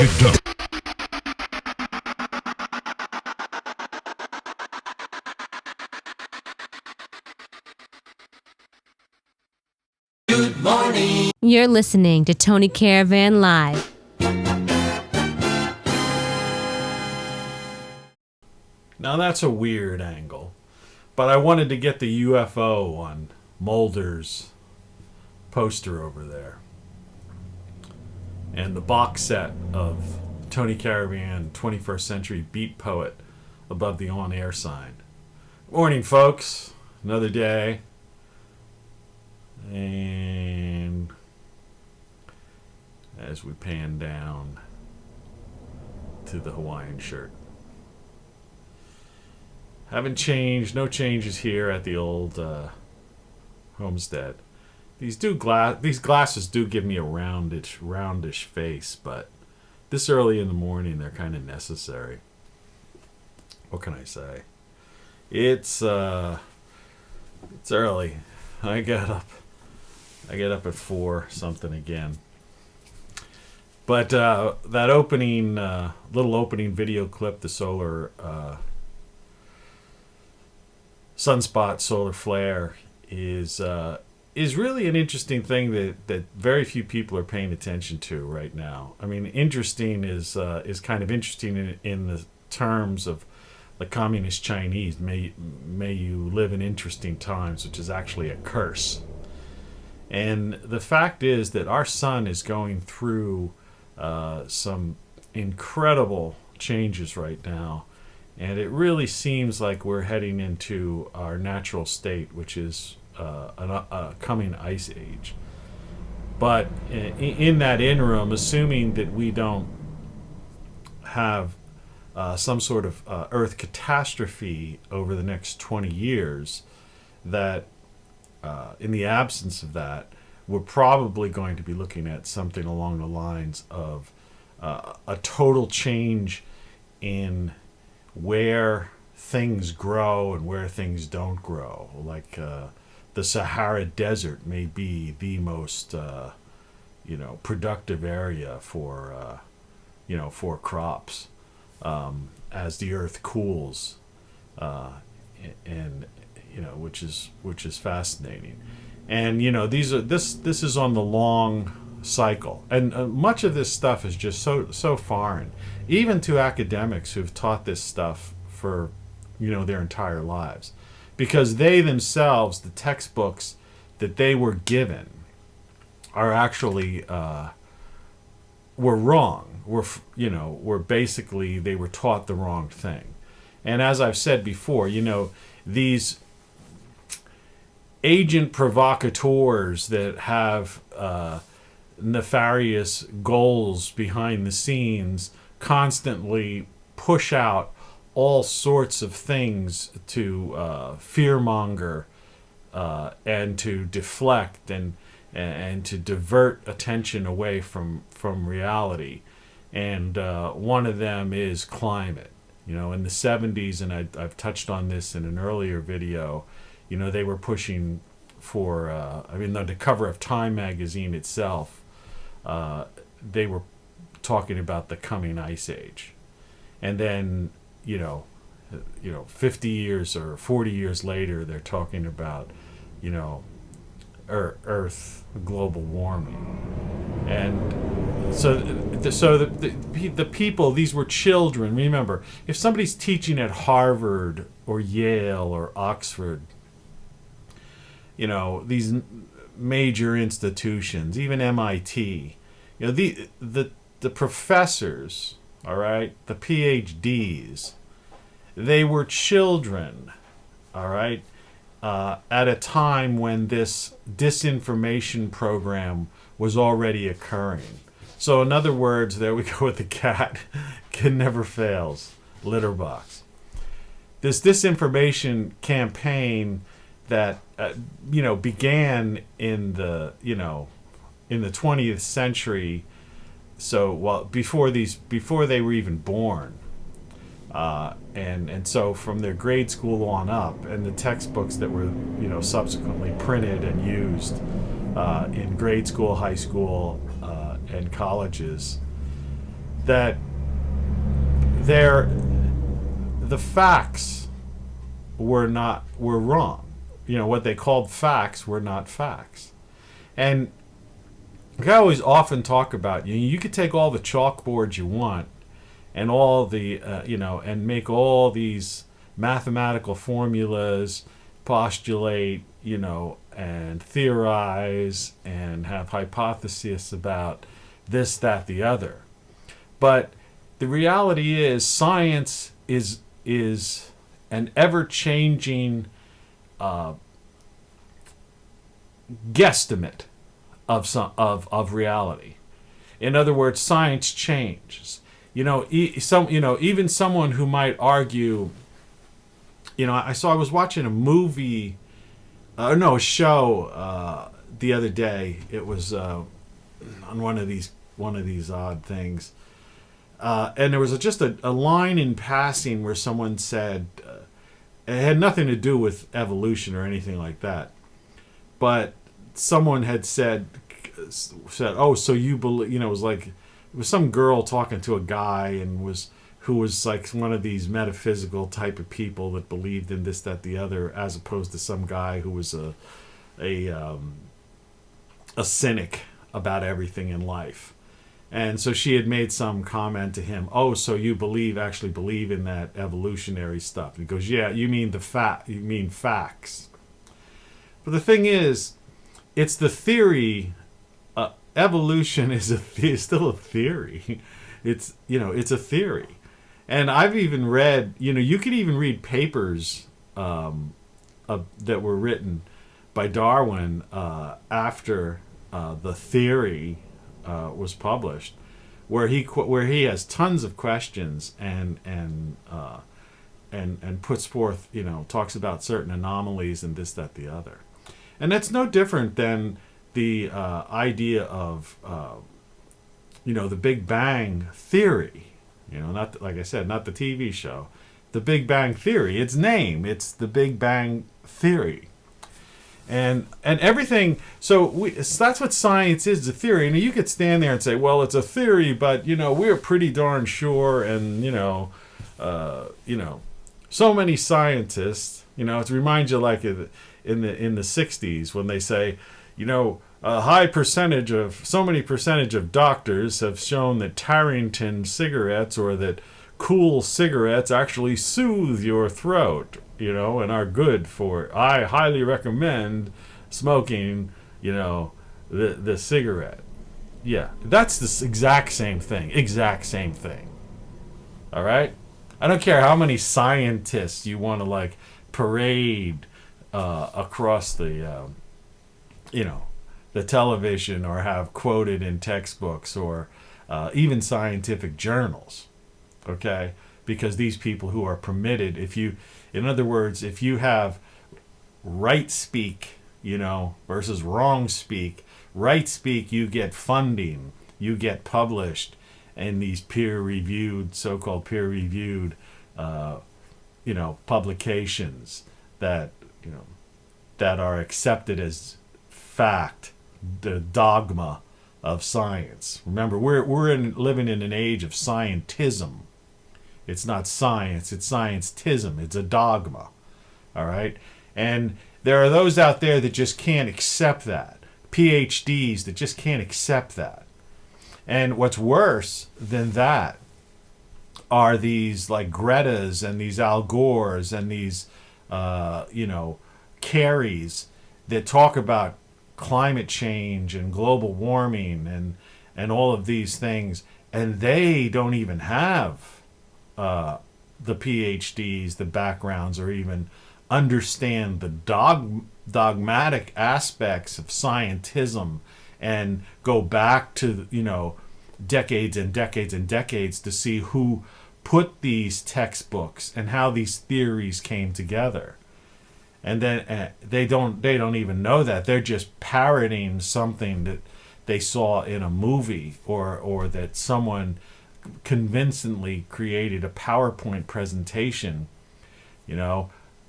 what you don't. Good morning. You're listening to Tony Caravan Live. Now that's a weird angle, but I wanted to get the UFO on Mulder's poster over there. And the box set of Tony Caravan, 21st Century Beat Poet, above the on-air sign. Morning, folks. Another day. And as we pan down to the Hawaiian shirt. Haven't changed. No changes here at the old homestead. These glasses do give me a roundish face, but this early in the morning they're kind of necessary. What can I say? It's early. I get up at 4 something again. But that opening little opening video clip, the solar sunspot solar flare is really an interesting thing that very few people are paying attention to right now. I mean, interesting is kind of interesting in the terms of the communist Chinese. May you live in interesting times, which is actually a curse. And the fact is that our sun is going through some incredible changes right now. And it really seems like we're heading into our natural state, which is a coming ice age. But in that interim, assuming that we don't have some sort of Earth catastrophe over the next 20 years, that in the absence of that, we're probably going to be looking at something along the lines of a total change in where things grow and where things don't grow. Like the Sahara Desert may be the most productive area for crops as the earth cools, and which is fascinating. And this is on the long cycle, and much of this stuff is just so foreign, even to academics who've taught this stuff for their entire lives, because they themselves, the textbooks that they were given, are actually were wrong. Were basically, they were taught the wrong thing. And as I've said before, these agent provocateurs that have nefarious goals behind the scenes constantly push out all sorts of things to fearmonger and to deflect and to divert attention away from reality. And one of them is climate. In the 70s, and I've touched on this in an earlier video, they were pushing for, the cover of Time magazine itself, they were talking about the coming ice age. And then, 50 years or 40 years later, they're talking about, Earth global warming. And so the people, these were children. Remember, if somebody's teaching at Harvard or Yale or Oxford, these major institutions, even MIT, the professors, all right, the PhDs, they were children, all right, at a time when this disinformation program was already occurring. So in other words, there we go with the cat. Kid never fails. Litter box. This disinformation campaign that began in the 20th century. So before they were even born, and so from their grade school on up, and the textbooks that were subsequently printed and used in grade school, high school, and colleges, that the facts were wrong. What they called facts were not facts. And I always often talk about, you could take all the chalkboards you want and all the and make all these mathematical formulas, postulate, and theorize and have hypotheses about this, that, the other. But the reality is, science is an ever-changing guesstimate of reality. In other words, science changes. Even someone who might argue. I was watching a movie, a show the other day. It was on one of these odd things. And there was just a line in passing where someone said, it had nothing to do with evolution or anything like that, but someone had said, oh, so you believe, it was some girl talking to a guy who was like one of these metaphysical type of people that believed in this, that, the other, as opposed to some guy who was a cynic about everything in life. And so she had made some comment to him, oh, so you actually believe in that evolutionary stuff. And he goes, yeah, you mean facts. But the thing is, it's the theory. Evolution is still a theory. It's a theory. And I've even read, you could even read papers that were written by Darwin after the theory was published, where he has tons of questions and puts forth, talks about certain anomalies and this, that, the other. And that's no different than the idea of the Big Bang Theory. Not, like I said, not the TV show, the Big Bang Theory. Its name, it's the Big Bang Theory. And everything, so that's what science is, a theory. And you could stand there and say, well, it's a theory, but we're pretty darn sure, and so many scientists, it reminds you like in the 60s when they say, a high percentage of doctors have shown that Tarrington cigarettes or that cool cigarettes actually soothe your throat, and are good for. I highly recommend smoking, the cigarette. Yeah, that's the exact same thing. All right? I don't care how many scientists you want to parade across the, the television or have quoted in textbooks or even scientific journals. Okay? Because these people who are permitted, in other words, if you have right speak, versus wrong speak, right speak, you get funding, you get published in these so-called peer-reviewed, publications that, that are accepted as fact, the dogma of science. Remember, we're living in an age of scientism. It's not science, it's scientism. It's a dogma. All right? And there are those out there that just can't accept that. PhDs that just can't accept that. And what's worse than that are these like Gretas and these Al Gores and these, Carries that talk about climate change and global warming and all of these things. And they don't even have the PhDs, the backgrounds, or even understand the dogmatic aspects of scientism and go back to, decades and decades and decades to see who put these textbooks and how these theories came together. And then they don't even know that. They're just parroting something that they saw in a movie or that someone convincingly created a PowerPoint presentation.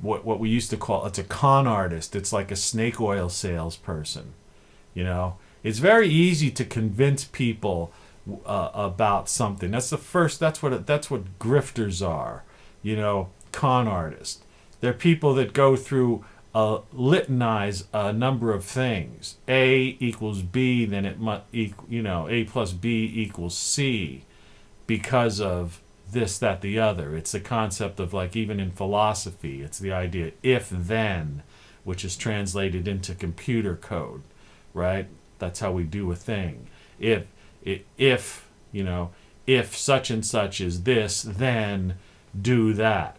What we used to call, it's a con artist. It's like a snake oil salesperson. It's very easy to convince people about something. That's the first. That's what grifters are. Con artists. They're people that go through litanize a number of things. A equals B, then it must A plus B equals C, because of this, that, the other. It's the concept of, like, even in philosophy, it's the idea if then, which is translated into computer code, right? That's how we do a thing. If such and such is this, then do that.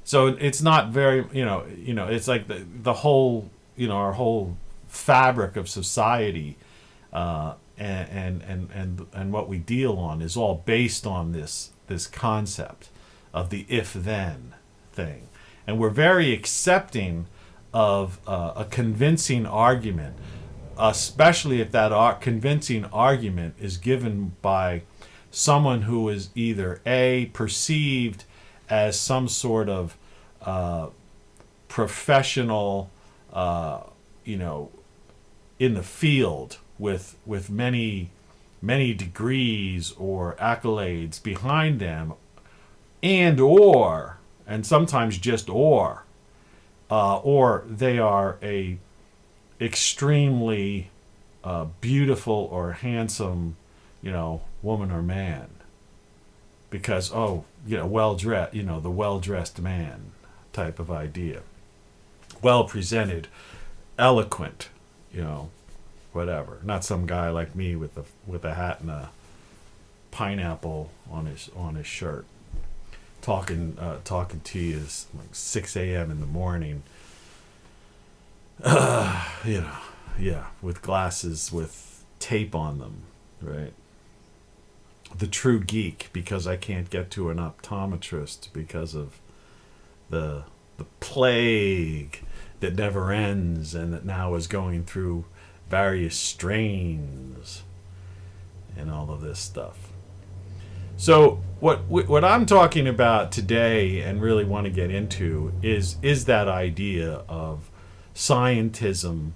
So it's not very, it's like the whole, our whole fabric of society, and what we deal on is all based on this concept of the if-then thing. And we're very accepting of a convincing argument, especially if that convincing argument is given by someone who is either perceived as some sort of professional, in the field with many degrees or accolades behind them, and sometimes just or they are a extremely beautiful or handsome, woman or man, because well dressed, the well dressed man type of idea, well presented, eloquent, whatever. Not some guy like me with a hat and a pineapple on his shirt, talking to you is like 6 a.m. in the morning. With glasses with tape on them, right? The true geek, because I can't get to an optometrist because of the plague that never ends and that now is going through various strains and all of this stuff. So what I'm talking about today and really want to get into is that idea of scientism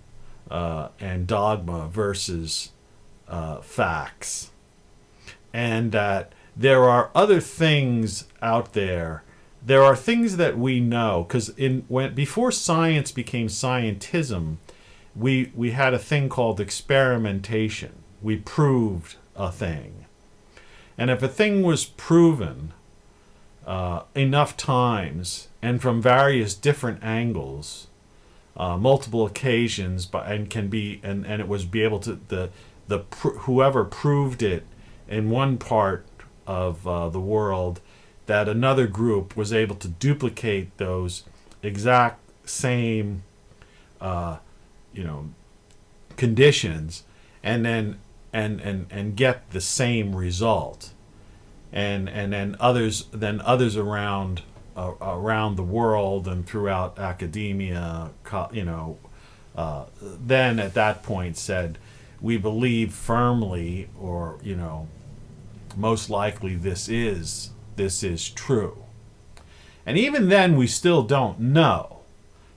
and dogma versus facts, and that there are other things out there. There are things that we know, because before science became scientism, we had a thing called experimentation. We proved a thing, and if a thing was proven enough times and from various different angles, multiple occasions, and it was be able to whoever proved it in one part of the world, that another group was able to duplicate those exact same conditions, and then and get the same result, and then others around the world and throughout academia, then at that point said, we believe firmly, or most likely this is true. And even then we still don't know,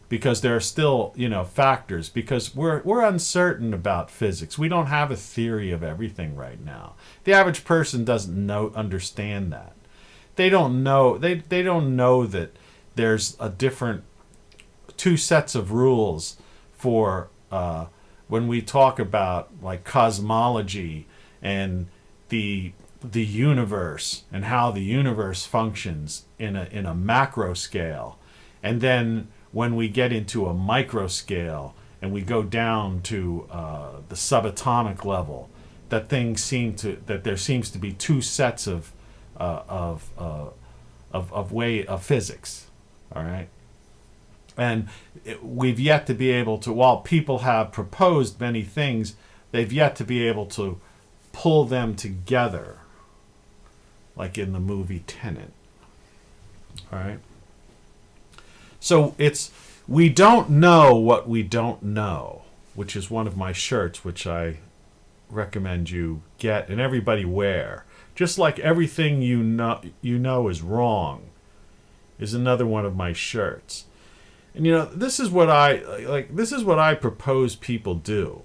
because there are still factors, because we're uncertain about physics. We don't have a theory of everything right now. The average person doesn't understand that. They don't know that there's a different two sets of rules for when we talk about, like, cosmology and the universe and how the universe functions in a macro scale, and then when we get into a micro scale and we go down to the subatomic level, that there seems to be two sets of way of physics. All right. And we've yet to be able to, while people have proposed many things, they've yet to be able to pull them together, like in the movie Tenet. All right. So we don't know what we don't know, which is one of my shirts, which I recommend you get and everybody wear. Just like everything you know is wrong is another one of my shirts. And this is what I propose people do.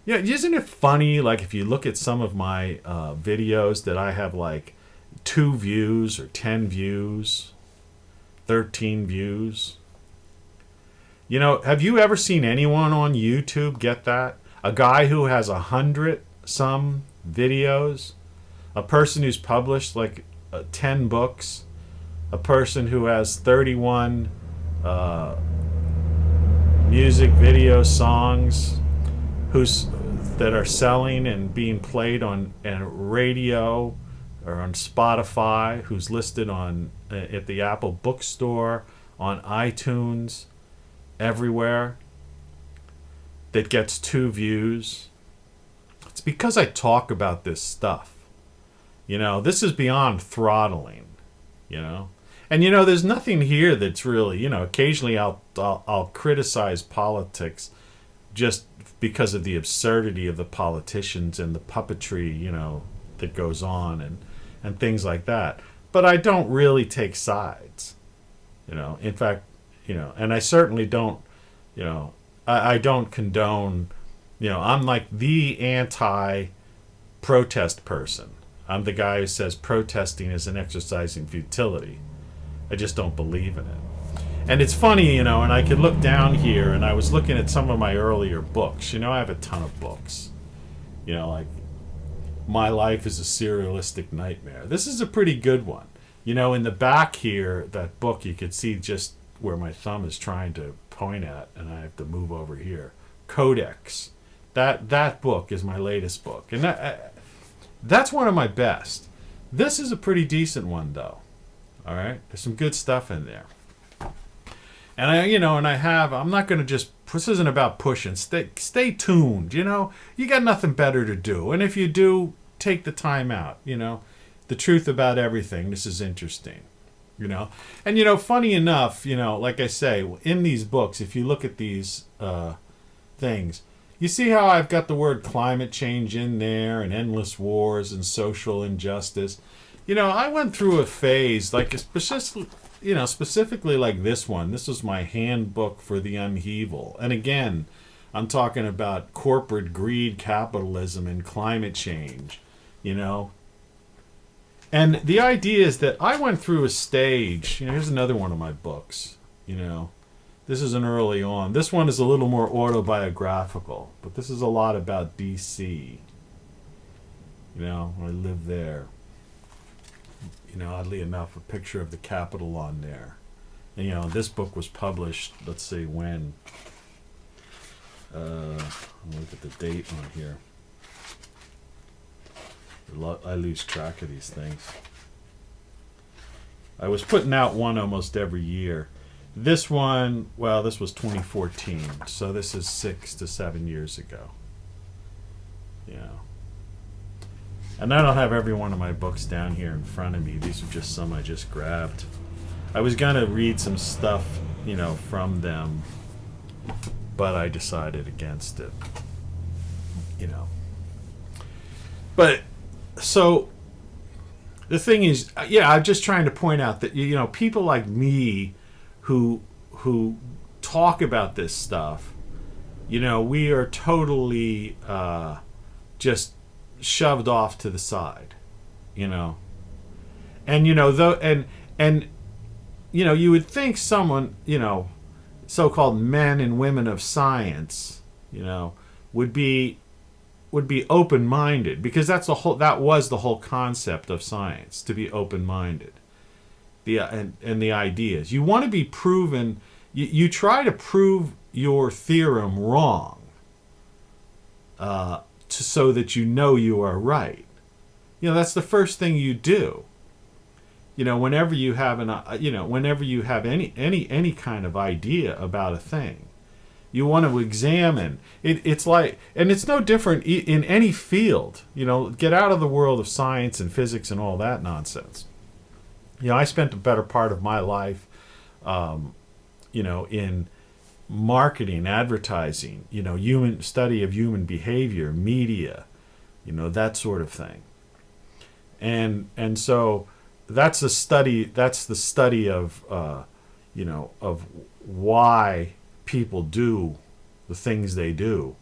Yeah, isn't it funny? Like if you look at some of my videos that I have like 2 views or 10 views, 13 views. You know, have you ever seen anyone on YouTube get that? A guy who has 100 some videos, a person who's published like 10 books, a person who has 31 music video songs that are selling and being played on radio or on Spotify, who's listed on at the Apple Bookstore, on iTunes, everywhere, that gets 2 views. It's because I talk about this stuff. You know, this is beyond throttling, you know. And you know, there's nothing here that's really, you know, occasionally I'll criticize politics just because of the absurdity of the politicians and the puppetry, you know, that goes on and things like that. But I don't really take sides, you know. In fact, you know, and I certainly don't, you know, I don't condone, you know, I'm like the anti-protest person. I'm the guy who says protesting is an exercise in futility. I just don't believe in it. And it's funny, you know, and I could look down here, and I was looking at some of my earlier books. You know, I have a ton of books. You know, like My Life is a Serialistic Nightmare. This is a pretty good one. You know, in the back here, that book, you could see just where my thumb is trying to point at, and I have to move over here. Codex. That book is my latest book. And that's one of my best. This is a pretty decent one, though. All right? There's some good stuff in there. And I'm not going to just, this isn't about pushing. Stay tuned, you know. You got nothing better to do. And if you do, take the time out, you know. The truth about everything. This is interesting, you know. And, you know, funny enough, you know, like I say, in these books, if you look at these things, you see how I've got the word climate change in there and endless wars and social injustice. You know, I went through a phase, like specifically like this one. This was my handbook for the upheaval. And again, I'm talking about corporate greed, capitalism, and climate change, you know. And the idea is that I went through a stage. You know, here's another one of my books, you know. This is an early on. This one is a little more autobiographical, but this is a lot about D.C. You know, I live there. You know, oddly enough, a picture of the Capitol on there. And, you know, this book was published, let's see when. I'll look at the date on here. I lose track of these things. I was putting out one almost every year. This one, well, this was 2014, so this is 6 to 7 years ago. You know. And I don't have every one of my books down here in front of me. These are just some I just grabbed. I was going to read some stuff, you know, from them, but I decided against it. You know. But, so, the thing is, yeah, I'm just trying to point out that, you know, people like me who talk about this stuff, you know, we are totally just shoved off to the side, you know. And, you know, and you know, you would think someone, you know, so-called men and women of science, you know, would be open-minded, because that was the whole concept of science, to be open-minded. And the ideas. You want to be proven, you try to prove your theorem wrong, so that you know you are right. You know, that's the first thing you do. You know, whenever you have any kind of idea about a thing, you want to examine it. It's like, and it's no different in any field. You know, get out of the world of science and physics and all that nonsense. You know, I spent the better part of my life, you know, in marketing, advertising, you know, study of human behavior, media, you know, that sort of thing. And so that's the study of, you know, of why people do the things they do,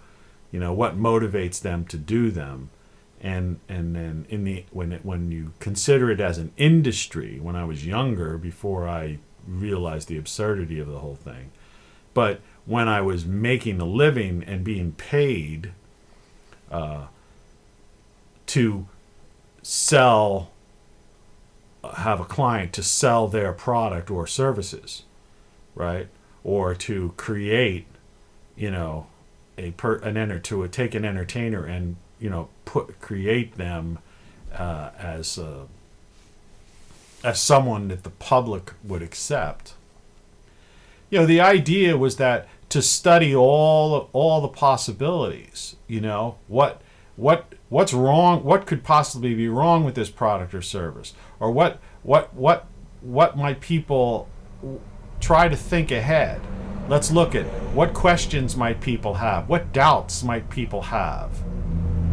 what motivates them to do them. And then when you consider it as an industry, when I was younger, before I realized the absurdity of the whole thing, but when I was making a living and being paid to have a client to sell their product or services, right? Or to create, to take an entertainer and create them as someone that the public would accept. The idea was that to study all the possibilities. What's wrong? What could possibly be wrong with this product or service? Or what might people try to think ahead? Let's look at what questions might people have, what doubts might people have.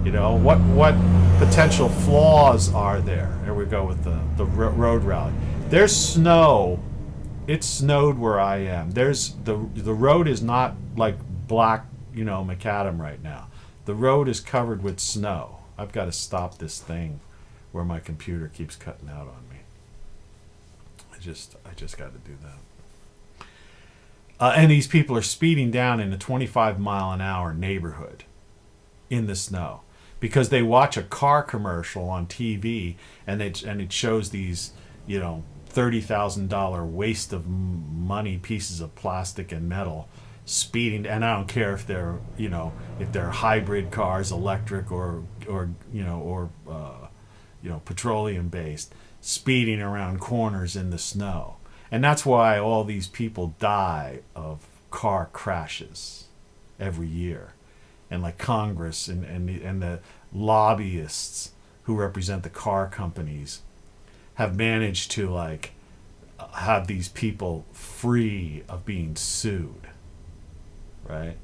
What potential flaws are there? There we go with the road rally. There's snow. It snowed where I am. There's the road is not like black, macadam right now. The road is covered with snow. I've got to stop this thing where my computer keeps cutting out on me. I just got to do that. And these people are speeding down in a 25-mile-an-hour neighborhood in the snow because they watch a car commercial on TV and it shows these, $30,000 waste of money pieces of plastic and metal speeding, and I don't care if they're hybrid cars, electric or petroleum based, speeding around corners in the snow. And that's why all these people die of car crashes every year. And like Congress and the lobbyists who represent the car companies have managed to have these people free of being sued, right?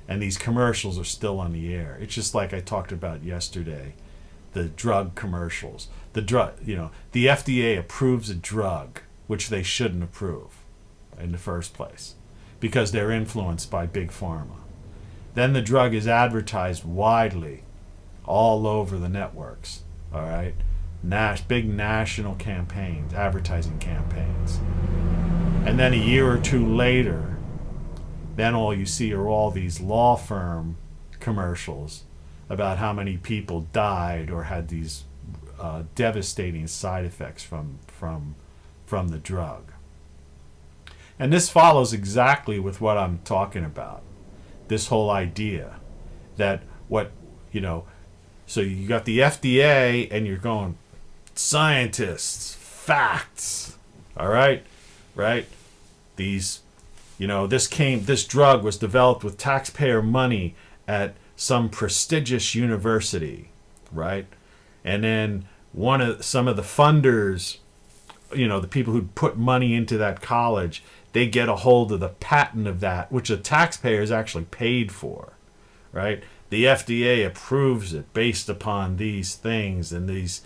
And these commercials are still on the air. It's just like I talked about yesterday, the drug commercials. The FDA approves a drug which they shouldn't approve in the first place because they're influenced by big pharma. Then the drug is advertised widely all over the networks, all right? Big national campaigns, advertising campaigns. And then a year or two later, then all you see are all these law firm commercials about how many people died or had these devastating side effects from the drug. And this follows exactly with what I'm talking about. This whole idea that so you got the FDA and you're going, scientists, facts, all right? These, this drug was developed with taxpayer money at some prestigious university, right? And then some of the funders, the people who put money into that college, they get a hold of the patent of that, which the taxpayers actually paid for, right? The FDA approves it based upon these things and this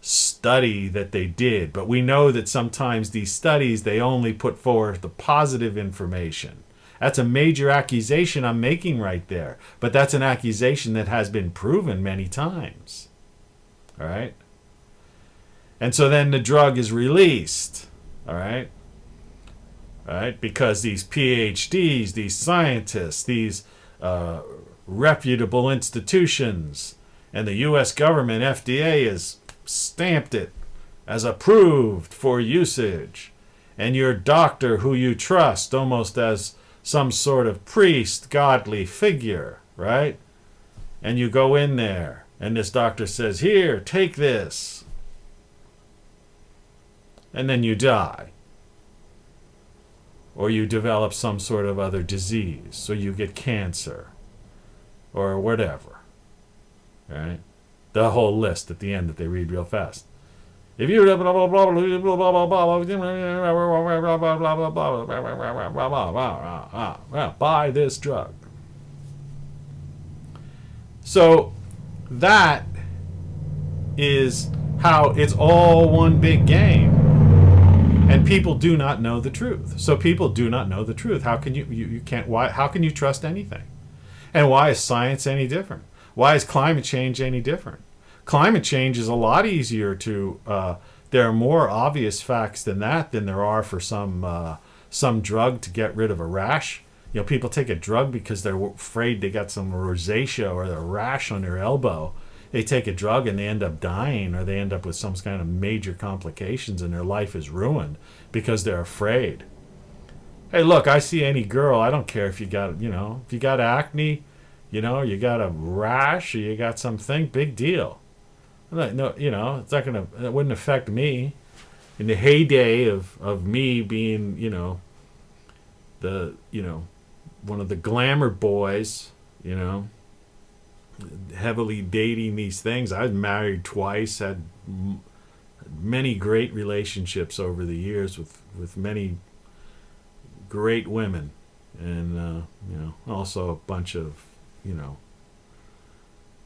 study that they did. But we know that sometimes these studies, they only put forward the positive information. That's a major accusation I'm making right there. But that's an accusation that has been proven many times. All right? And so then the drug is released. All right? Because these PhDs, these scientists, these reputable institutions, and the U.S. government, FDA, has stamped it as approved for usage. And your doctor, who you trust almost as some sort of priest, godly figure, right? And you go in there, and this doctor says, here, take this. And then you die. Or you develop some sort of other disease, so you get cancer, or whatever, right? The whole list at the end that they read real fast. If you buy this drug. So that is how it's all one big game. And people do not know the truth. So people do not know the truth. How can you can't, why, how can you trust anything? And why is science any different? Why is climate change any different? Climate change is a lot easier to, there are more obvious facts than that than there are for some drug to get rid of a rash. You know, people take a drug because they're afraid they got some rosacea or a rash on their elbow. They take a drug and they end up dying, or they end up with some kind of major complications and their life is ruined because they're afraid. Hey, look, I see any girl, I don't care if you got, if you got acne, you got a rash or you got something, big deal. No, it's not gonna. It wouldn't affect me. In the heyday of me being, one of the glamour boys, heavily dating these things. I was married twice, had many great relationships over the years with many great women, and also a bunch of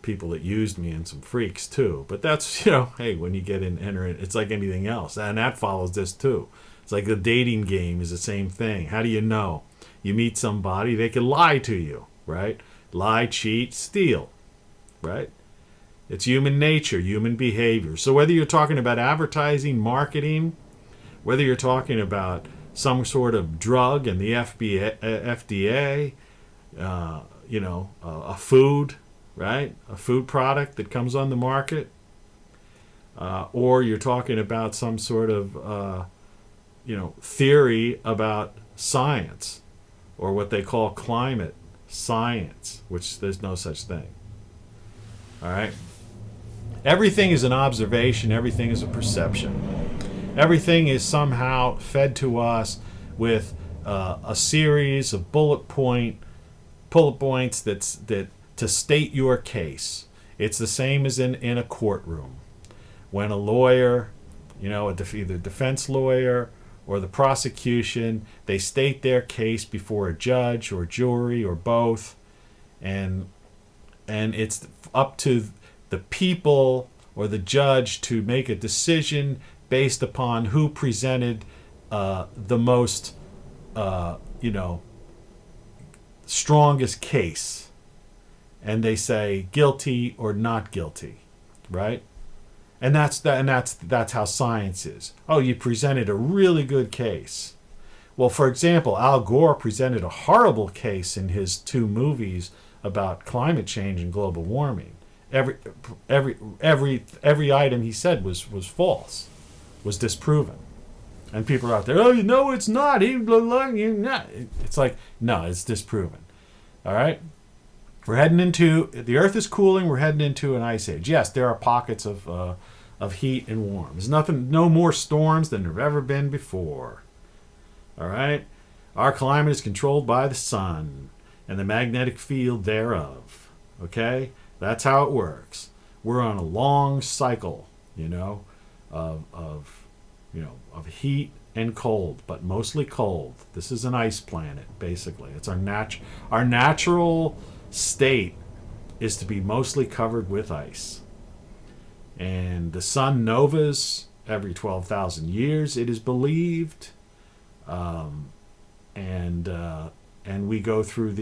people that used me and some freaks too. But that's, hey, when you get enter it, it's like anything else, and that follows this too. It's like the dating game is the same thing. How do you know? You meet somebody, they can lie to you, right? Lie, cheat, steal, right? It's human nature, human behavior. So whether you're talking about advertising, marketing, whether you're talking about some sort of drug and the FDA, a food, right? A food product that comes on the market, or you're talking about some sort of, theory about science, or what they call climate science, which there's no such thing. All right? Everything is an observation. Everything is a perception. Everything is somehow fed to us with a series of bullet points that to state your case. It's the same as in a courtroom. When a lawyer, either defense lawyer or the prosecution, they state their case before a judge or jury or both, and it's up to the people or the judge to make a decision based upon who presented the most, strongest case. And they say guilty or not guilty, right? And that's how science is. Oh, you presented a really good case. Well, for example, Al Gore presented a horrible case in his 2 movies about climate change and global warming. Every item he said was false, was disproven. And people are out there, oh, no, it's not. It's like, no, it's disproven. All right? We're heading into, the Earth is cooling, we're heading into an ice age. Yes, there are pockets of heat and warm. There's no more storms than there have ever been before. All right? Our climate is controlled by the sun and the magnetic field thereof. Okay? That's how it works. We're on a long cycle, of heat and cold, but mostly cold. This is an ice planet, basically. It's our natural state is to be mostly covered with ice. And the sun novas every 12,000 years, it is believed. And we go through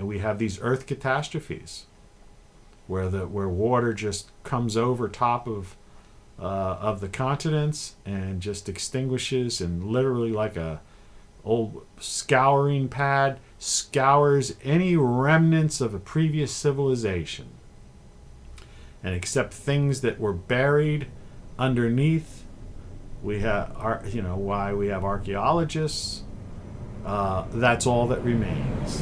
we have these earth catastrophes where water just comes over top of the continents and just extinguishes, and literally like a old scouring pad scours any remnants of a previous civilization, and except things that were buried underneath. We have why we have archaeologists. That's all that remains.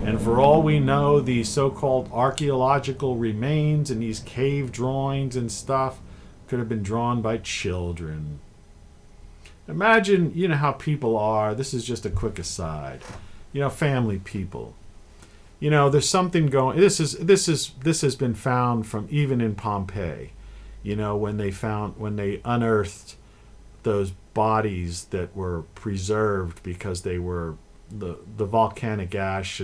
And for all we know, these so-called archaeological remains and these cave drawings and stuff could have been drawn by children. Imagine, how people are. This is just a quick aside. Family people. There's something going. This has been found from even in Pompeii. When they unearthed those bodies that were preserved because they were the volcanic ash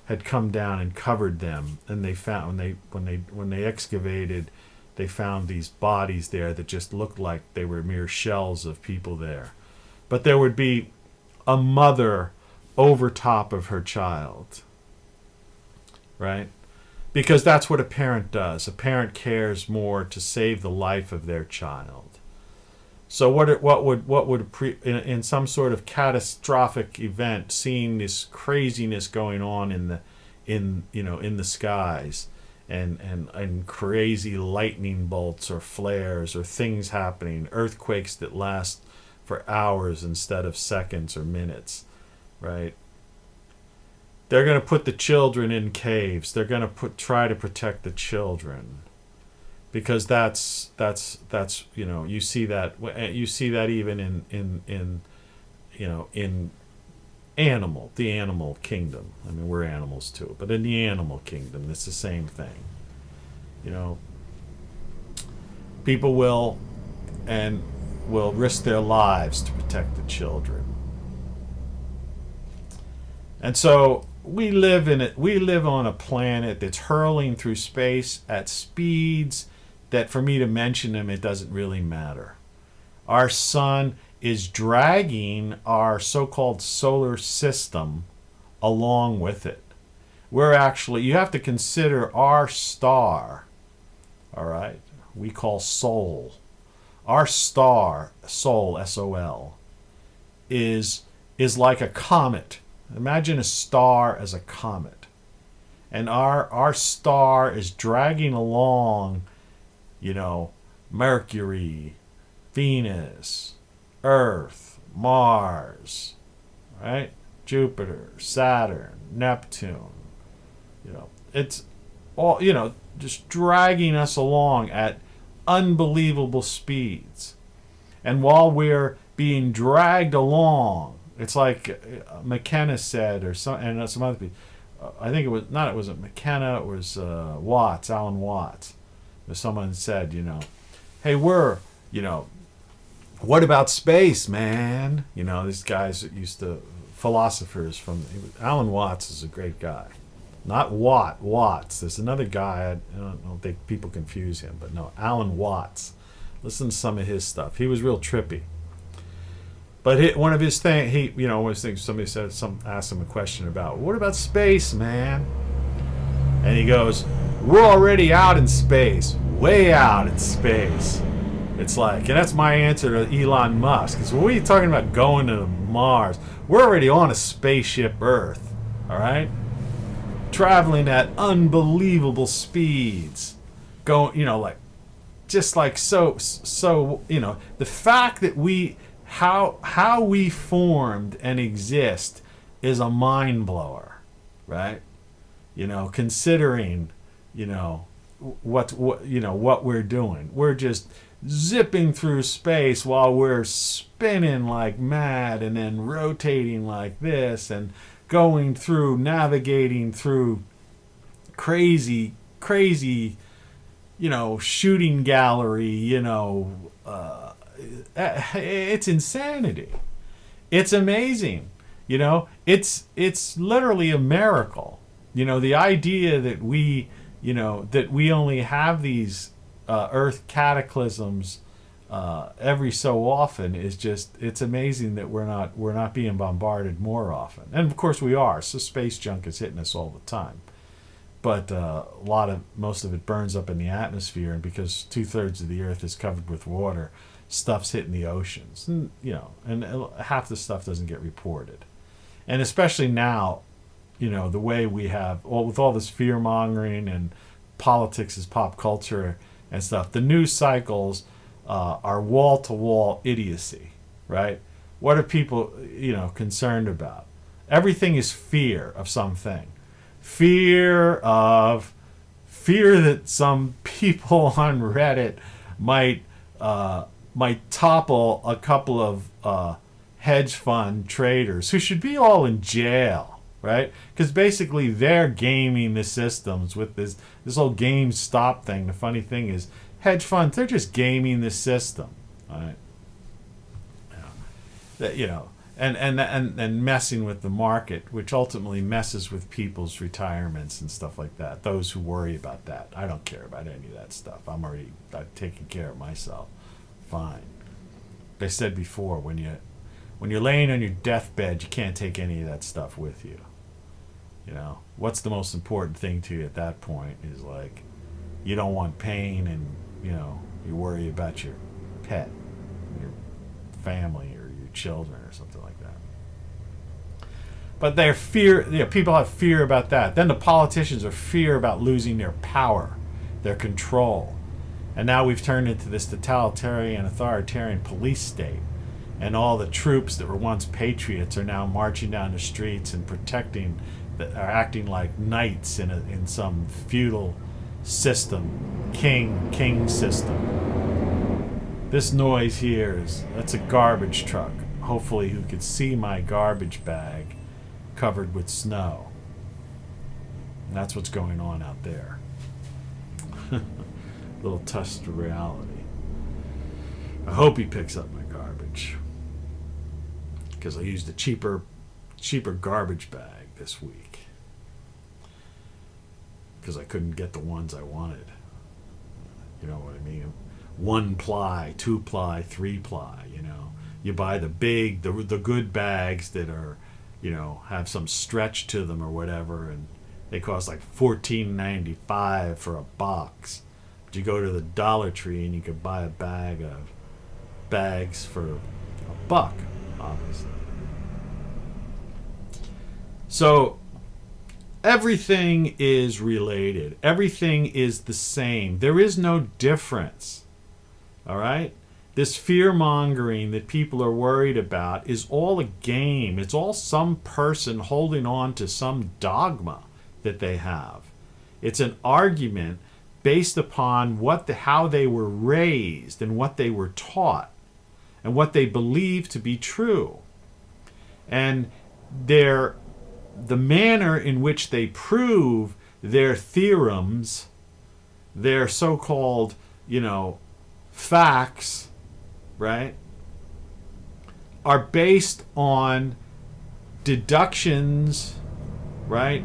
had come down and covered them, and they found when they excavated, they found these bodies there that just looked like they were mere shells of people there. But there would be a mother over top of her child. right? Because that's what a parent does. A parent cares more to save the life of their child. So what would in some sort of catastrophic event, seeing this craziness going on in the skies, and crazy lightning bolts or flares or things happening, earthquakes that last for hours instead of seconds or minutes, right? They're going to put the children in caves. They're going to try to protect the children, because that's you see that even in the animal kingdom. I mean, we're animals too, but in the animal kingdom, it's the same thing. People will risk their lives to protect the children. And so we live on a planet that's hurling through space at speeds that, for me to mention them, it doesn't really matter. Our sun is dragging our so-called solar system along with it. You have to consider our star, all right, we call Sol. Our star, Sol, S-O-L, is like a comet. Imagine a star as a comet. And our star is dragging along, Mercury, Venus, Earth, Mars, right? Jupiter, Saturn, Neptune. It's all, just dragging us along at unbelievable speeds. And while we're being dragged along, it's like McKenna said, and some other people. I think it wasn't McKenna, it was Watts, Alan Watts. Someone said, hey, what about space, man? These guys that philosophers Alan Watts is a great guy. Not Watts. There's another guy, I don't think people confuse him, but no, Alan Watts. Listen to some of his stuff. He was real trippy. But one of his things, somebody asked him a question about, what about space, man? And he goes, we're already out in space, way out in space. It's like, and that's my answer to Elon Musk. It's, what are you talking about going to Mars? We're already on a spaceship Earth, all right? Traveling at unbelievable speeds. Going, the fact that how we formed and exist is a mind blower, right? Considering, what we're doing. We're just zipping through space while we're spinning like mad and then rotating like this and navigating through crazy, shooting gallery, it's insanity. It's amazing. It's literally a miracle. The idea that we only have these earth cataclysms every so often is just, it's amazing that we're not being bombarded more often. And of course we are. So space junk is hitting us all the time. But most of it burns up in the atmosphere, and because 2/3 of the earth is covered with water, stuff's hitting the oceans, and half the stuff doesn't get reported. And especially now, the way we have with all this fear mongering and politics as pop culture and stuff, the news cycles are wall to wall idiocy, right? What are people concerned about? Everything is fear of something. Fear that some people on Reddit might topple a couple of hedge fund traders who should be all in jail, right? Because basically they're gaming the systems with this whole GameStop thing. The funny thing is, hedge funds, they're just gaming the system, right? And messing with the market, which ultimately messes with people's retirements and stuff like that. Those who worry about that, I don't care about any of that stuff. I'm already taking care of myself. Fine. They said before, when you're laying on your deathbed, you can't take any of that stuff with you. what's the most important thing to you at that point is like, you don't want pain, and you worry about your pet, your family, or your children, or something like that. But their fear, people have fear about that. Then the politicians are fear about losing their power, their control. And now we've turned into this totalitarian, authoritarian police state. And all the troops that were once patriots are now marching down the streets and protecting, are acting like knights in some feudal system, king system. This noise here that's a garbage truck. Hopefully you could see my garbage bag covered with snow. And that's what's going on out there. Little touch of reality. I hope he picks up my garbage, because I used a cheaper garbage bag this week because I couldn't get the ones I wanted. You know what I mean? 1 ply, 2 ply, 3 ply. You buy the big, the good bags that are, have some stretch to them or whatever, and they cost like $14.95 for a box. But you go to the Dollar Tree and you could buy a bag of bags for $1, obviously. So everything is related. Everything is the same. There is no difference. All right? This fear-mongering that people are worried about is all a game. It's all some person holding on to some dogma that they have. It's an argument based upon how they were raised and what they were taught and what they believe to be true. And the manner in which they prove their theorems, their so-called, facts, right, are based on deductions, right,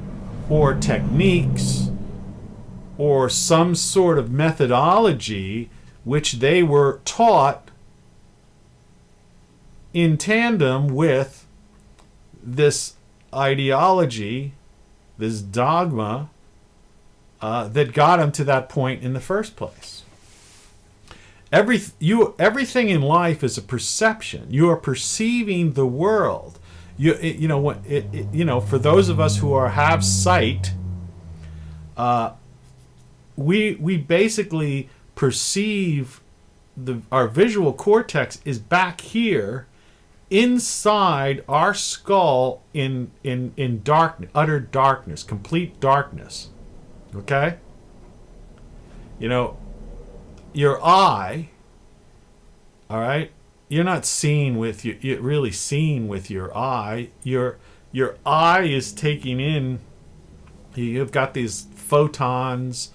or techniques, or some sort of methodology which they were taught in tandem with this ideology, this dogma that got them to that point in the first place. Everything in life is a perception. You are perceiving the world. For those of us who have sight, we basically perceive our visual cortex is back here inside our skull in darkness, utter darkness, complete darkness. Okay? Your eye, all right? You're not seeing with you're really seeing with your eye. Your eye is taking in, you've got these photons,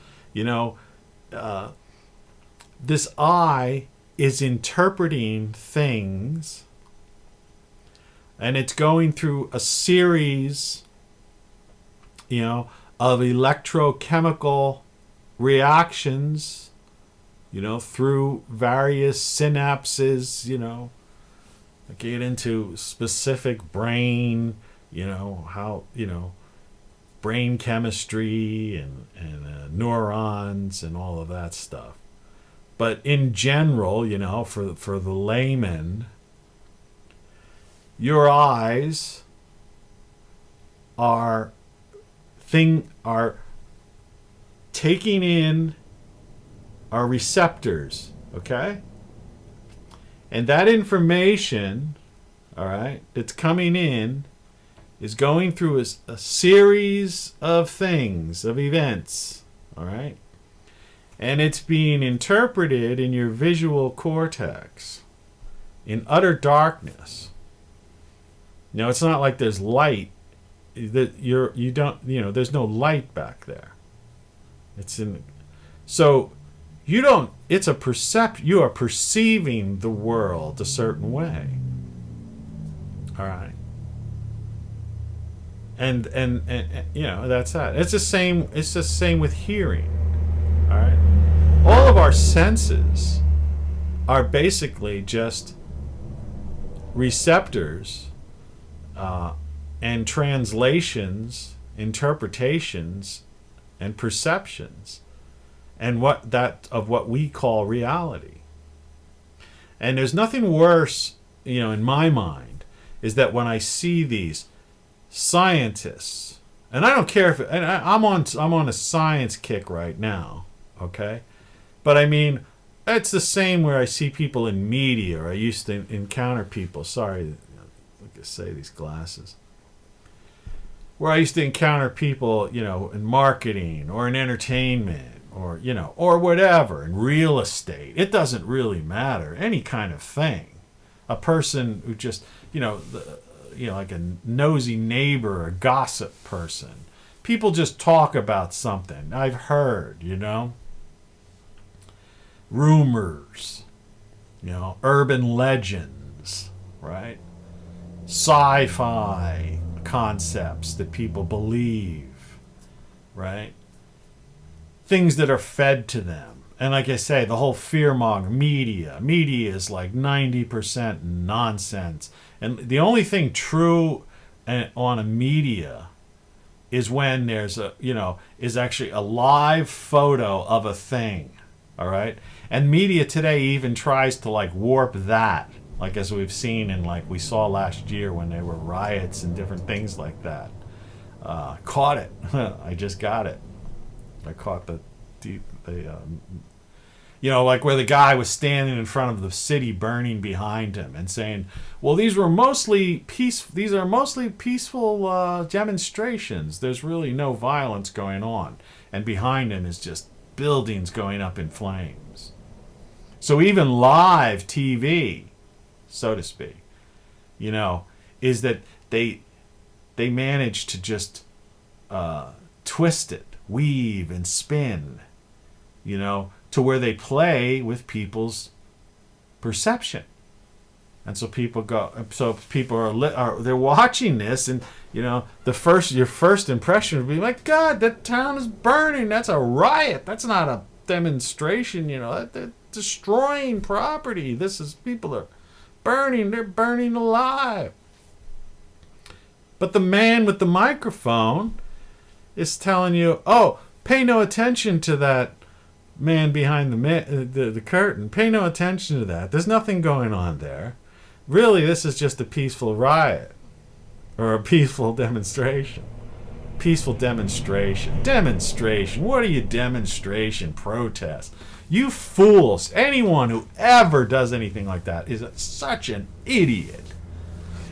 this eye is interpreting things, and it's going through a series, of electrochemical reactions, through various synapses, get into specific brain, brain chemistry and neurons and all of that stuff. But in general, for the layman, your eyes are taking in our receptors, okay? And that information, all right, that's coming in is going through a series of things, of events, all right? And it's being interpreted in your visual cortex in utter darkness. It's not like there's light, that you don't, there's no light back there. It's a perception. You are perceiving the world a certain way. All right. And that's that. It's the same with hearing. All right. All of our senses are basically just receptors and translations interpretations and perceptions and what we call reality. And there's nothing worse, in my mind, is that when I see these scientists, and I don't care if I'm on a science kick right now, okay? But I mean, it's the same where I see people in media, or I used to encounter people. Sorry, like I say, these glasses. Where I used to encounter people, in marketing or in entertainment or, or whatever, in real estate. It doesn't really matter. Any kind of thing. A person who just, like a nosy neighbor, a gossip person. People just talk about something. I've heard, rumors, urban legends, right? Sci-fi concepts that people believe, right? Things that are fed to them. And like I say, the whole fearmonger media is like 90% nonsense. And the only thing true on a media is when there's is actually a live photo of a thing, all right? And media today even tries to like warp that, like as we've seen and like we saw last year when there were riots and different things like that. Caught it. I just got it. I caught like where the guy was standing in front of the city burning behind him and saying, well, these are mostly peaceful demonstrations. There's really no violence going on. And behind him is just buildings going up in flames. So even live TV, so to speak, is that they manage to just twist it, weave and spin, to where they play with people's perception. And so people are they're watching this, and your first impression would be like, God, that town is burning. That's a riot. That's not a demonstration. They're destroying property. People are burning. They're burning alive. But the man with the microphone is telling you, oh, pay no attention to that man behind the curtain. Pay no attention to that. There's nothing going on there. Really, this is just a peaceful riot or a peaceful demonstration. Peaceful demonstration. Demonstration. What are you demonstration? Protest. You fools. Anyone who ever does anything like that is such an idiot.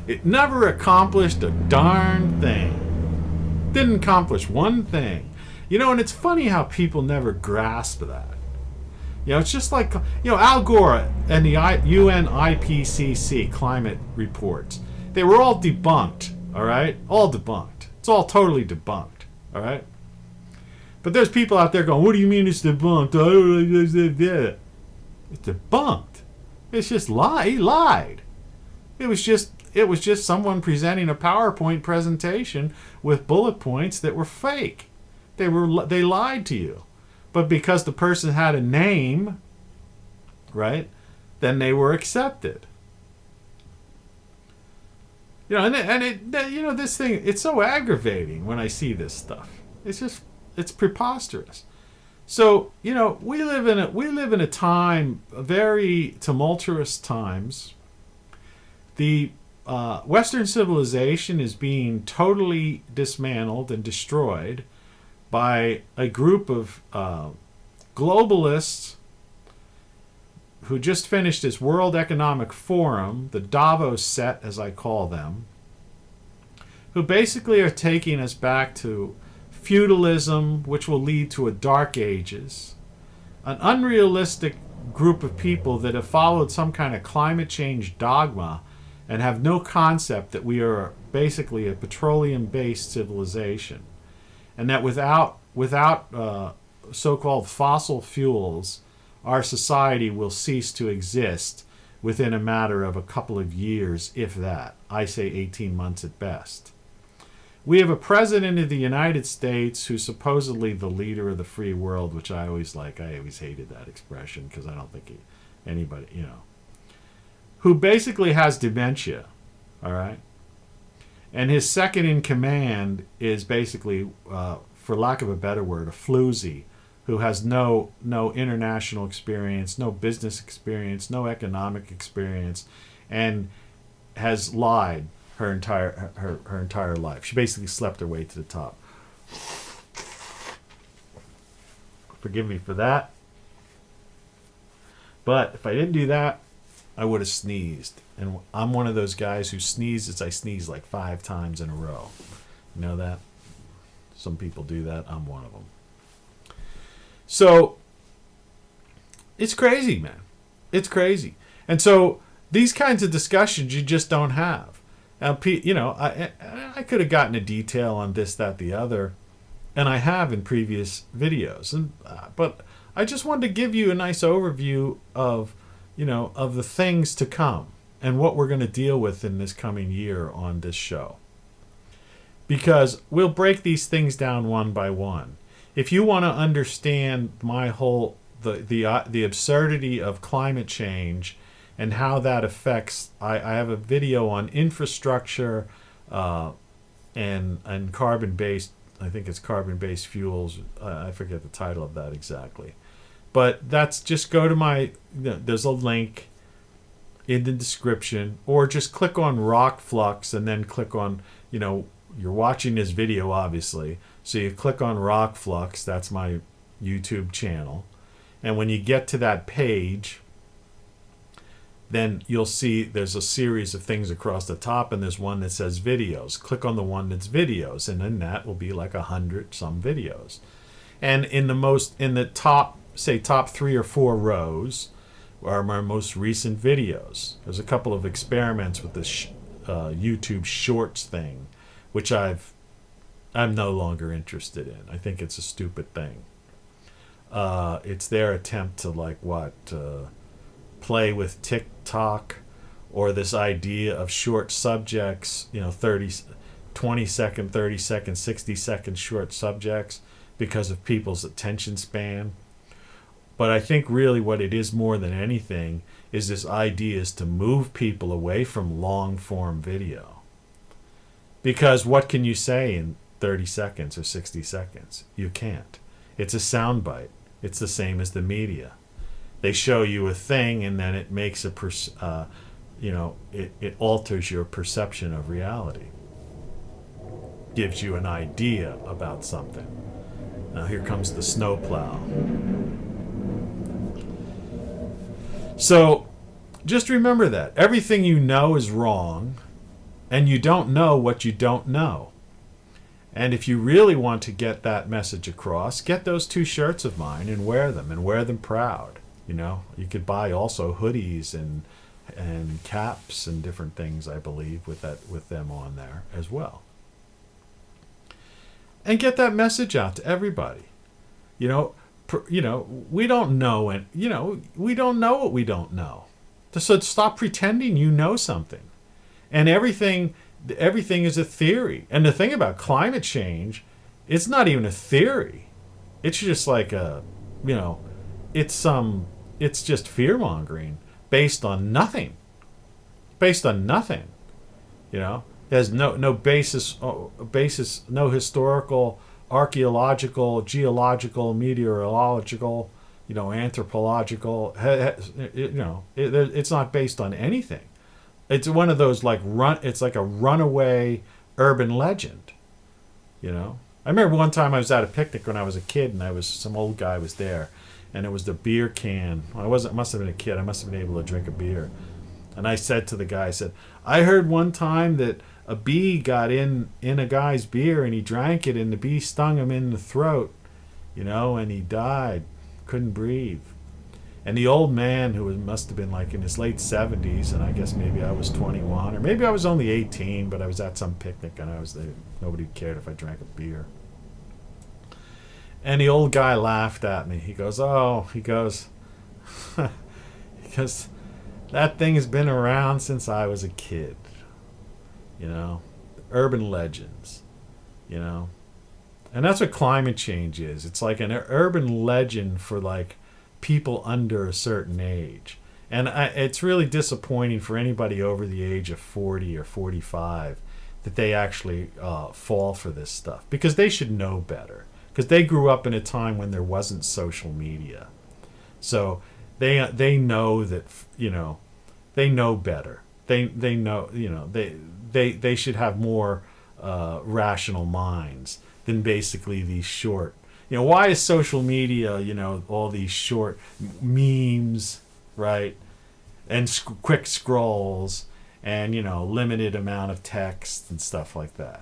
It never accomplished a darn thing. Didn't accomplish one thing. And it's funny how people never grasp that. It's just like, Al Gore and the UN IPCC climate reports. They were all debunked, all right? All debunked. It's all totally debunked, all right? But there's people out there going, what do you mean it's debunked? It's debunked. It's just lie. He lied. It was just someone presenting a PowerPoint presentation with bullet points that were fake. They lied to you. But because the person had a name, right, then they were accepted. This thing, it's so aggravating when I see this stuff. It's preposterous. So, we live in a time, very tumultuous times. The Western civilization is being totally dismantled and destroyed by a group of globalists who just finished this World Economic Forum, the Davos set, as I call them, who basically are taking us back to feudalism, which will lead to a dark ages, an unrealistic group of people that have followed some kind of climate change dogma and have no concept that we are basically a petroleum-based civilization. And that without so-called fossil fuels, our society will cease to exist within a matter of a couple of years, if that. I say 18 months at best. We have a president of the United States who's supposedly the leader of the free world, which I always like. I always hated that expression because I don't think anybody, who basically has dementia, all right? And his second in command is basically, for lack of a better word, a floozy, who has no international experience, no business experience, no economic experience, and has lied her entire life. She basically slept her way to the top. Forgive me for that. But if I didn't do that, I would have sneezed. And I'm one of those guys who sneezes. I sneeze like 5 times in a row. You know that? Some people do that. I'm one of them. So it's crazy, man. It's crazy. And so these kinds of discussions you just don't have. Now, you know, I could have gotten a detail on this, that, the other, and I have in previous videos. But I just wanted to give you a nice overview of, you know, of the things to come and what we're going to deal with in this coming year on this show. Because we'll break these things down one by one. If you want to understand my whole the absurdity of climate change and how that affects, I have a video on infrastructure and carbon-based, I think it's carbon-based fuels. I forget the title of that exactly. But that's, just go to my, there's a link in the description, or just click on Rock Flux and then click on, you know, you're watching this video obviously. So you click on Rock Flux, that's my YouTube channel. And when you get to that page, then you'll see there's a series of things across the top, and there's one that says videos. Click on the one that's videos, and then that will be like 100 some videos. And in the top, say top 3 or 4 rows are my most recent videos. There's a couple of experiments with this YouTube Shorts thing, which I'm no longer interested in. I think it's a stupid thing. It's their attempt to play with TikTok, or this idea of short subjects, you know, 20 second, 30 second, 60 second short subjects because of people's attention span. But I think really what it is more than anything is this idea is to move people away from long form video. Because what can you say in 30 seconds or 60 seconds? You can't. It's a soundbite. It's the same as the media. They show you a thing, and then it makes it alters your perception of reality. Gives you an idea about something. Now here comes the snowplow. So just remember that everything you know is wrong, and you don't know what you don't know. And if you really want to get that message across, get those 2 shirts of mine and wear them proud. You know, you could buy also hoodies and caps and different things, I believe, with them on there as well. And get that message out to everybody. You know, we don't know, and we don't know what we don't know. So stop pretending you know something. And everything is a theory. And the thing about climate change, it's not even a theory. It's just like it's just fear-mongering based on nothing. Based on nothing. You know, there's no basis, no historical, archaeological, geological, meteorological, anthropological. It's not based on anything. It's one of those it's like a runaway urban legend. I remember one time I was at a picnic when I was a kid, and some old guy was there, and it was the beer can. I must have been a kid. I must have been able to drink a beer. And I said to the guy, I heard one time that a bee got in a guy's beer, and he drank it, and the bee stung him in the throat, and he died, couldn't breathe. And the old man, who must have been in his late 70s, and I guess maybe I was 21, or maybe I was only 18, but I was at some picnic, and I was there. Nobody cared if I drank a beer. And the old guy laughed at me. He goes, that thing has been around since I was a kid. Urban legends, And that's what climate change is. It's like an urban legend for people under a certain age. And it's really disappointing for anybody over the age of 40 or 45 that they actually fall for this stuff, because they should know better, because they grew up in a time when there wasn't social media. So they know that, you know, they know better. They know, you know, they should have more rational minds than basically these short, you know, why is social media, you know, all these short memes, right? And quick scrolls, and, you know, limited amount of text and stuff like that.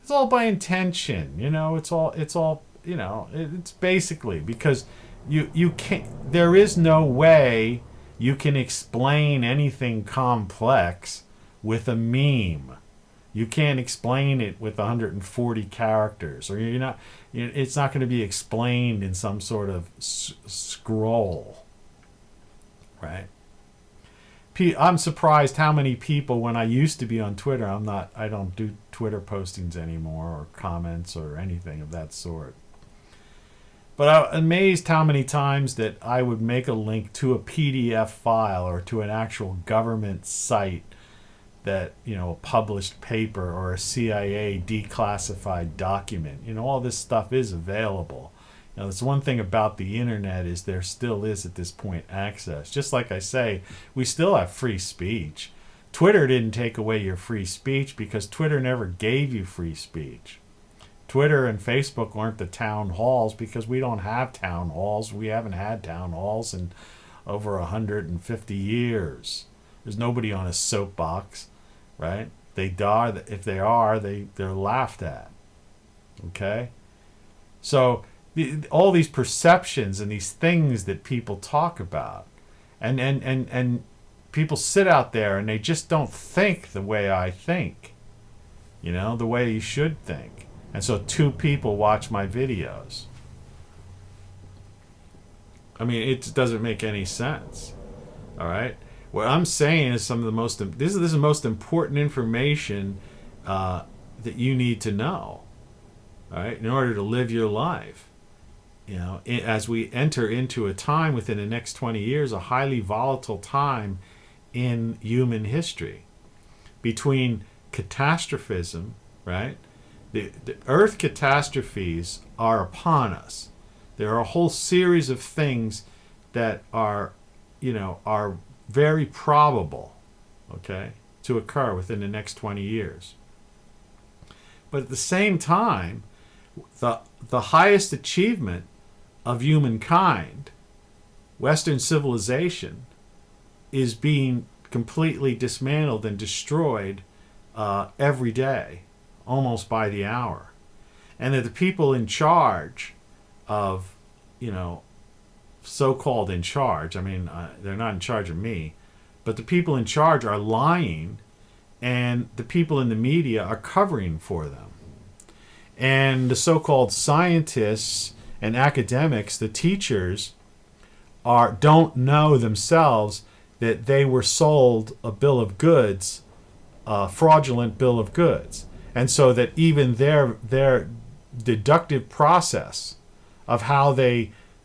It's all by intention, you know. It's all, you know. It's basically because you can't. There is no way you can explain anything complex with a meme. You can't explain it with 140 characters, or you're not. It's not going to be explained in some sort of scroll, right? I'm surprised how many people, when I used to be on Twitter, I don't do Twitter postings anymore, or comments or anything of that sort. But I'm amazed how many times that I would make a link to a PDF file or to an actual government site that, you know, a published paper or a CIA declassified document. You know, all this stuff is available. Now, that's one thing about the internet, is there still is at this point access. Just like I say, we still have free speech. Twitter didn't take away your free speech, because Twitter never gave you free speech. Twitter and Facebook aren't the town halls, because we don't have town halls. We haven't had town halls in over 150 years. There's nobody on a soapbox, right? They die. If they are, they're laughed at. Okay? So all these perceptions and these things that people talk about, and people sit out there and they just don't think the way I think, you know, the way you should think. And so 2 people watch my videos. I mean, it doesn't make any sense. All right, what I'm saying is some of the most, this is the most important information that you need to know, all right, in order to live your life. You know, as we enter into a time within the next 20 years, a highly volatile time in human history, between catastrophism, right? The Earth catastrophes are upon us. There are a whole series of things that are, you know, are very probable, okay, to occur within the next 20 years. But at the same time, the highest achievement of humankind, Western civilization, is being completely dismantled and destroyed every day, almost by the hour. And that the people in charge of, you know, so-called in charge, I mean, they're not in charge of me, but the people in charge are lying, and the people in the media are covering for them. And the so-called scientists and academics, the teachers, don't know themselves that they were sold a bill of goods, a fraudulent bill of goods. And so that even their deductive process of how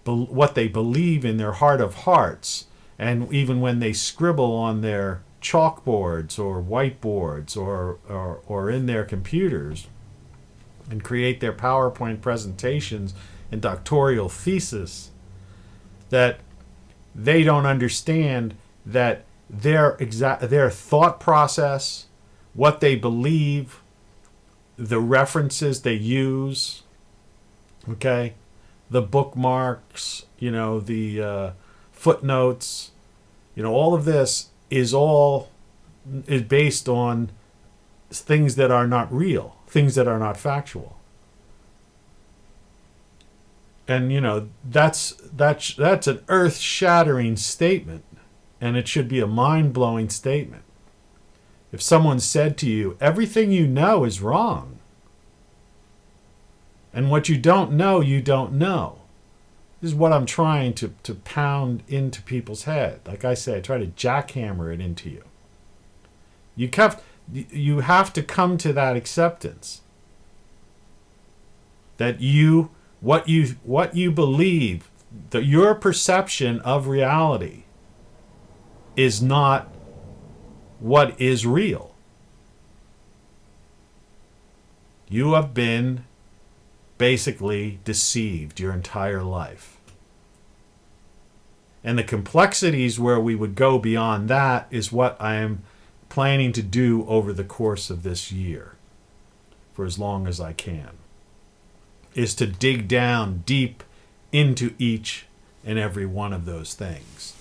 what they believe in their heart of hearts, and even when they scribble on their chalkboards or whiteboards or in their computers and create their PowerPoint presentations and doctoral thesis, that they don't understand that their thought process, what they believe, the references they use, okay, the bookmarks, you know, the footnotes, you know, all of this is based on things that are not real, things that are not factual. And, you know, that's an earth-shattering statement, and it should be a mind-blowing statement. If someone said to you, everything you know is wrong, and what you don't know, you don't know. This is what I'm trying to pound into people's head. Like I say, I try to jackhammer it into you. You have to come to that acceptance that what you believe, that your perception of reality is not what is real. You have been basically deceived your entire life. And the complexities where we would go beyond that is what I am planning to do over the course of this year, for as long as I can, is to dig down deep into each and every one of those things,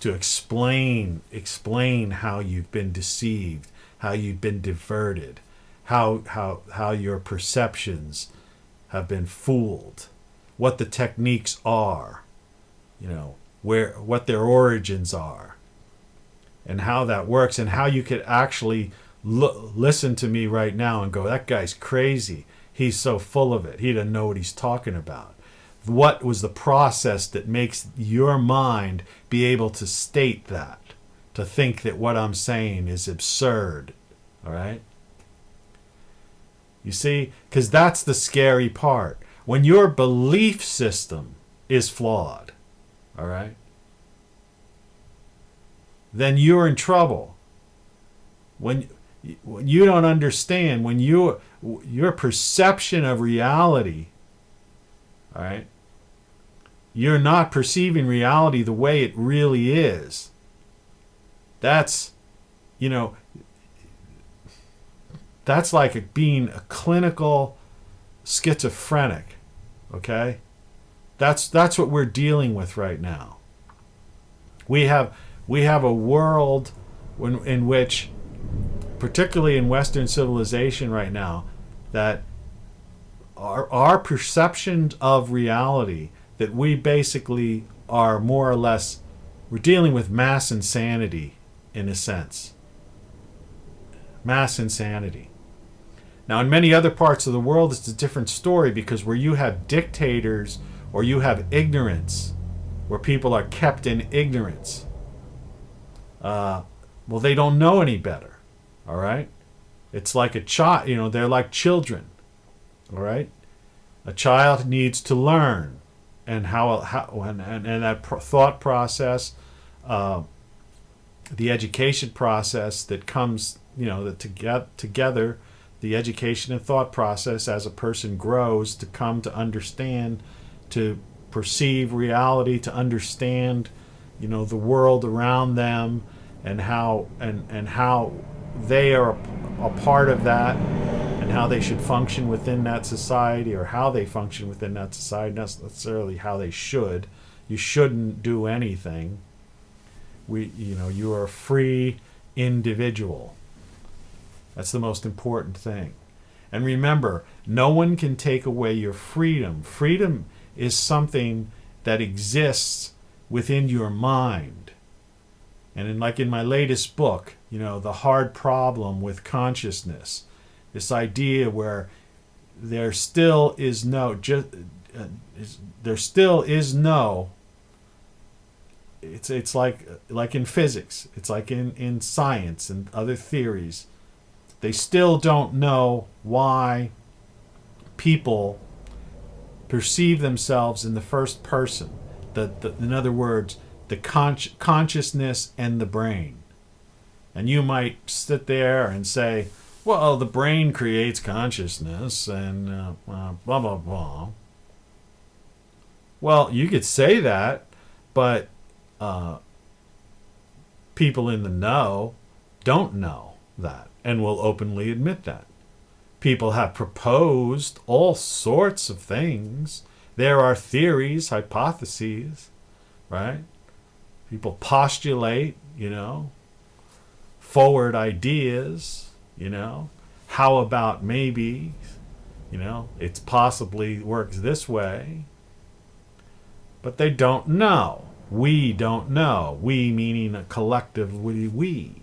to explain how you've been deceived, how you've been diverted, how your perceptions have been fooled, what the techniques are, what their origins are, and how that works, and how you could actually listen to me right now and go, that guy's crazy. He's so full of it. He doesn't know what he's talking about. What was the process that makes your mind be able to state that, to think that what I'm saying is absurd? All right? You see? Because that's the scary part. When your belief system is flawed, all right, then you're in trouble. When you don't understand, when your perception of reality, all right, you're not perceiving reality the way it really is. That's, that's like being a clinical schizophrenic, okay? That's what we're dealing with right now. We have a world in which, particularly in Western civilization right now, that our perception of reality, that we basically are more or less, we're dealing with mass insanity in a sense. Mass insanity. Now, in many other parts of the world, it's a different story, because where you have dictators or you have ignorance, where people are kept in ignorance, well, they don't know any better. All right? It's like a child, they're like children. All right? A child needs to learn, and that thought process, the education process that comes, together, the education and thought process as a person grows to come to understand, to perceive reality, to understand, the world around them, and how they are a part of that, and how they should function within that society, or how they function within that society, not necessarily how they should. You shouldn't do anything. You are a free individual. That's the most important thing. And remember, no one can take away your freedom. Freedom is something that exists within your mind. And in my latest book, The Hard Problem with Consciousness, this idea where there still is no, it's like in physics, it's like in science and other theories, they still don't know why people perceive themselves in the first person. In other words, the consciousness and the brain. And you might sit there and say, well, the brain creates consciousness and blah, blah, blah. Well, you could say that, but people in the know don't know that, and will openly admit that. People have proposed all sorts of things. There are theories, hypotheses, right? People postulate, forward ideas, how about maybe, it's possibly works this way. But they don't know. We don't know. We meaning a collective we.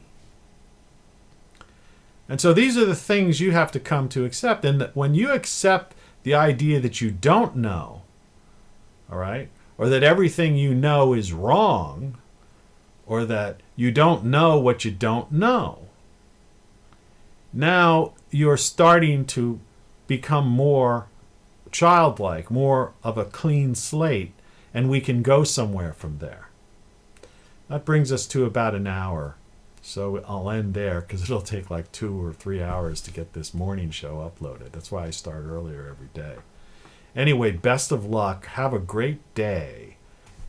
And so these are the things you have to come to accept. And that when you accept the idea that you don't know, all right, or that everything you know is wrong, or that you don't know what you don't know, now you're starting to become more childlike, more of a clean slate, and we can go somewhere from there. That brings us to about an hour. So I'll end there because it'll take like 2 or 3 hours to get this morning show uploaded. That's why I start earlier every day. Anyway, best of luck. Have a great day,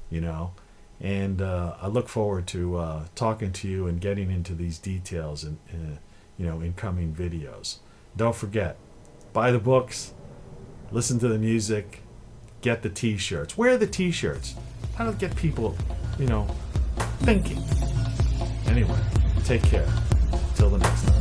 and I look forward to talking to you and getting into these details in coming videos. Don't forget, buy the books, listen to the music, get the t-shirts. Wear the t-shirts. How to get people, thinking. Anyway, take care. Till the next time.